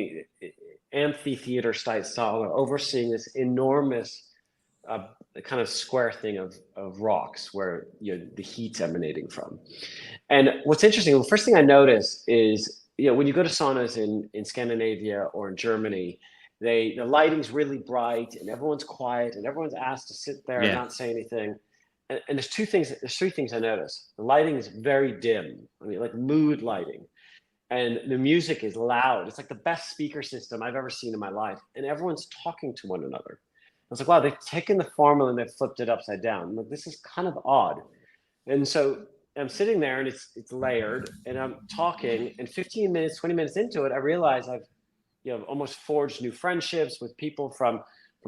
amphitheater style sauna overseeing this enormous kind of square thing of rocks where the heat's emanating from. And what's interesting, the first thing I noticed is, when you go to saunas in Scandinavia or in Germany, the lighting's really bright and everyone's quiet and everyone's asked to sit there and not say anything. And there's 3 things I noticed. The lighting is very dim. Like mood lighting. And the music is loud. It's like the best speaker system I've ever seen in my life. And everyone's talking to one another. I was like, wow, they've taken the formula and they've flipped it upside down. I'm like, this is kind of odd. And so I'm sitting there, and it's layered, and I'm talking, and 15 minutes, 20 minutes into it, I realize I've almost forged new friendships with people from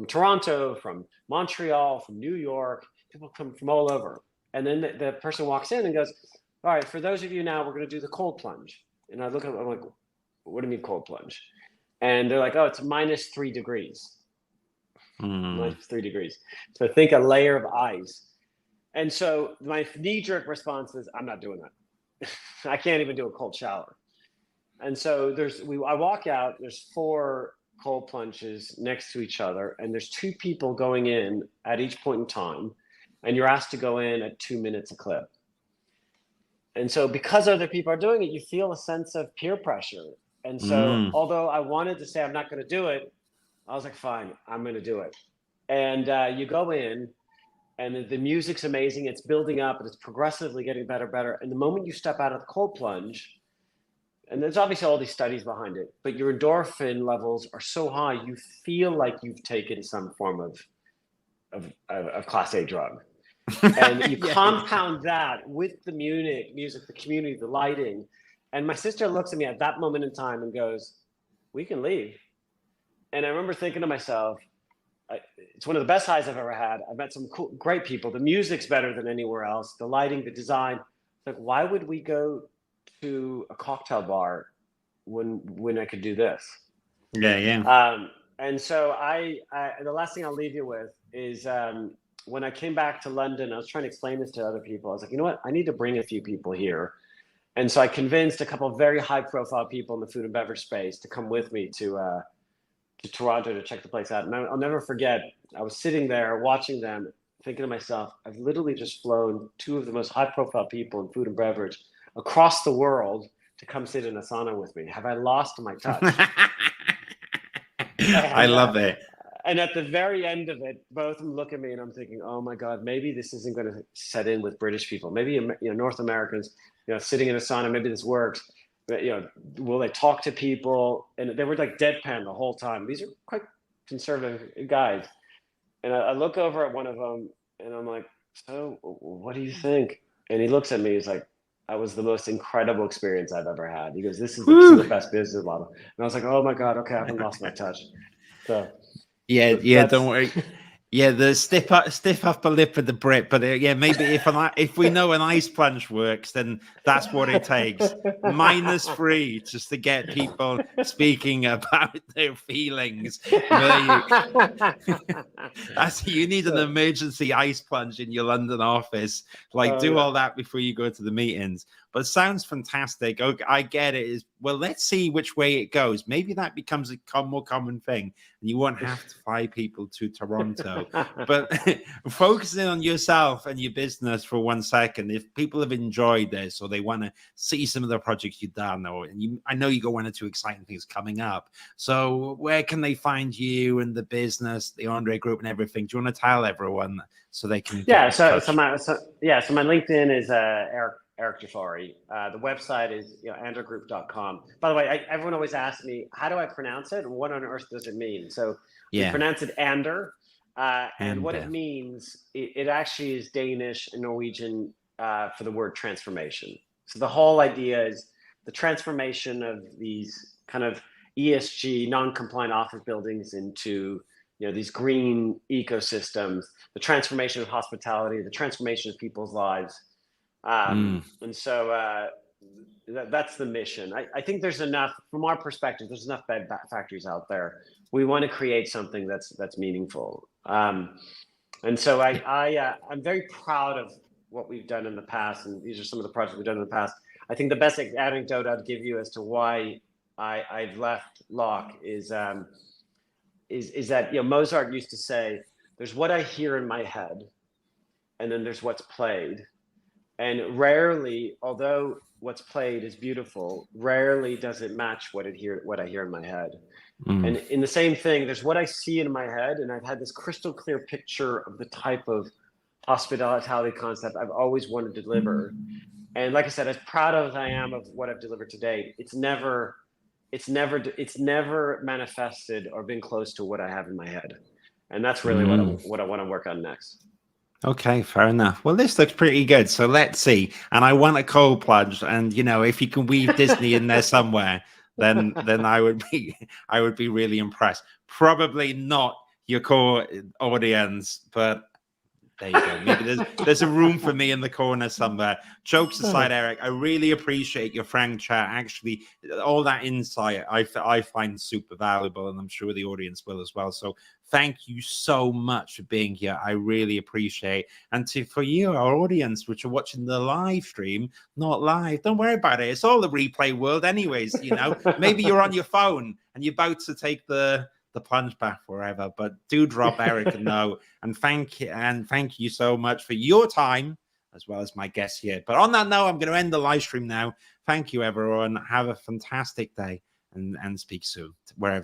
Toronto, from Montreal, from New York. People come from all over. And then the person walks in and goes, all right, for those of you now, we're going to do the cold plunge. And I look at them, I'm like, what do you mean cold plunge? And they're like, oh, it's -3 degrees. -3 degrees. So think a layer of ice. And so my knee-jerk response is, I'm not doing that. I can't even do a cold shower. And so I walk out, there's 4 cold plunges next to each other, and there's 2 people going in at each point in time, and you're asked to go in at 2 minutes a clip. And so because other people are doing it, you feel a sense of peer pressure. And so although I wanted to say I'm not going to do it, I was like, fine, I'm going to do it. And you go in, and the music's amazing. It's building up, and it's progressively getting better. And the moment you step out of the cold plunge, and there's obviously all these studies behind it, but your endorphin levels are so high, you feel like you've taken some form of class A drug. And you compound that with the music, the community, the lighting. And my sister looks at me at that moment in time and goes, "We can leave." And I remember thinking to myself, it's one of the best highs I've ever had. I've met some cool, great people. The music's better than anywhere else. The lighting, the design. It's like, why would we go to a cocktail bar when I could do this? And so the last thing I'll leave you with is when I came back to London, I was trying to explain this to other people. I was like, you know what? I need to bring a few people here. And so I convinced a couple of very high profile people in the food and beverage space to come with me to Toronto to check the place out. And I'll never forget, I was sitting there watching them, thinking to myself, I've literally just flown two of the most high profile people in food and beverage across the world to come sit in a sauna with me. Have I lost my touch? I love it. And at the very end of it, both of them look at me and I'm thinking, oh my God, maybe this isn't going to set in with British people. Maybe, North Americans, sitting in a sauna, maybe this works. But, will they talk to people? And they were like deadpan the whole time. These are quite conservative guys. And I look over at one of them and I'm like, so what do you think? And he looks at me, he's like, that was the most incredible experience I've ever had. He goes, this is the best business model. And I was like, oh my God, okay, I haven't lost my touch. So don't worry. Yeah, the stiff upper lip of the Brit, but maybe if we know an ice plunge works, then that's what it takes. -3 just to get people speaking about their feelings. You need an emergency ice plunge in your London office. Do all that before you go to the meetings. But it sounds fantastic. Okay, I get it. Well, let's see which way it goes. Maybe that becomes a more common thing. And you won't have to fly people to Toronto. But focusing on yourself and your business for 1 second, if people have enjoyed this or they want to see some of the projects you've done, I know you got 1 or 2 exciting things coming up. So where can they find you and the business, the AENDRE Group and everything? Do you want to tell everyone so they can? So my LinkedIn is Eric Jafari. The website is AENDREgroup.com. By the way, everyone always asks me, how do I pronounce it? What on earth does it mean? So we pronounce it AENDRE. And what it means, it actually is Danish and Norwegian for the word transformation. So the whole idea is the transformation of these kind of ESG non-compliant office buildings into these green ecosystems, the transformation of hospitality, the transformation of people's lives. And so that's the mission. I think there's enough, from our perspective, there's enough bed factories out there. We want to create something that's meaningful. And so I'm very proud of what we've done in the past, and these are some of the projects we've done in the past. I think the best anecdote I'd give you as to why I've left Locke is that Mozart used to say, "There's what I hear in my head, and then there's what's played." And rarely, although what's played is beautiful, rarely does it match what I hear in my head. And in the same thing, there's what I see in my head, and I've had this crystal clear picture of the type of hospitality concept I've always wanted to deliver. And like I said, as proud as I am of what I've delivered today, it's never manifested or been close to what I have in my head. And that's really what I want to work on next. Okay, fair enough. Well, this looks pretty good. So let's see. And I want a cold plunge. And if you can weave Disney in there somewhere, then I would be really impressed. Probably not your core audience, but there you go. Maybe there's a room for me in the corner somewhere. Jokes aside, Eric, I really appreciate your frank chat. Actually, all that insight I find super valuable, and I'm sure the audience will as well. So thank you so much for being here. I really appreciate it. And for you, our audience, which are watching the live stream, not live, don't worry about it. It's all the replay world anyways, Maybe you're on your phone and you're about to take the plunge back forever, but do drop Eric a note. And thank you so much for your time as well as my guests here. But on that note, I'm going to end the live stream now. Thank you, everyone. Have a fantastic day and speak soon, wherever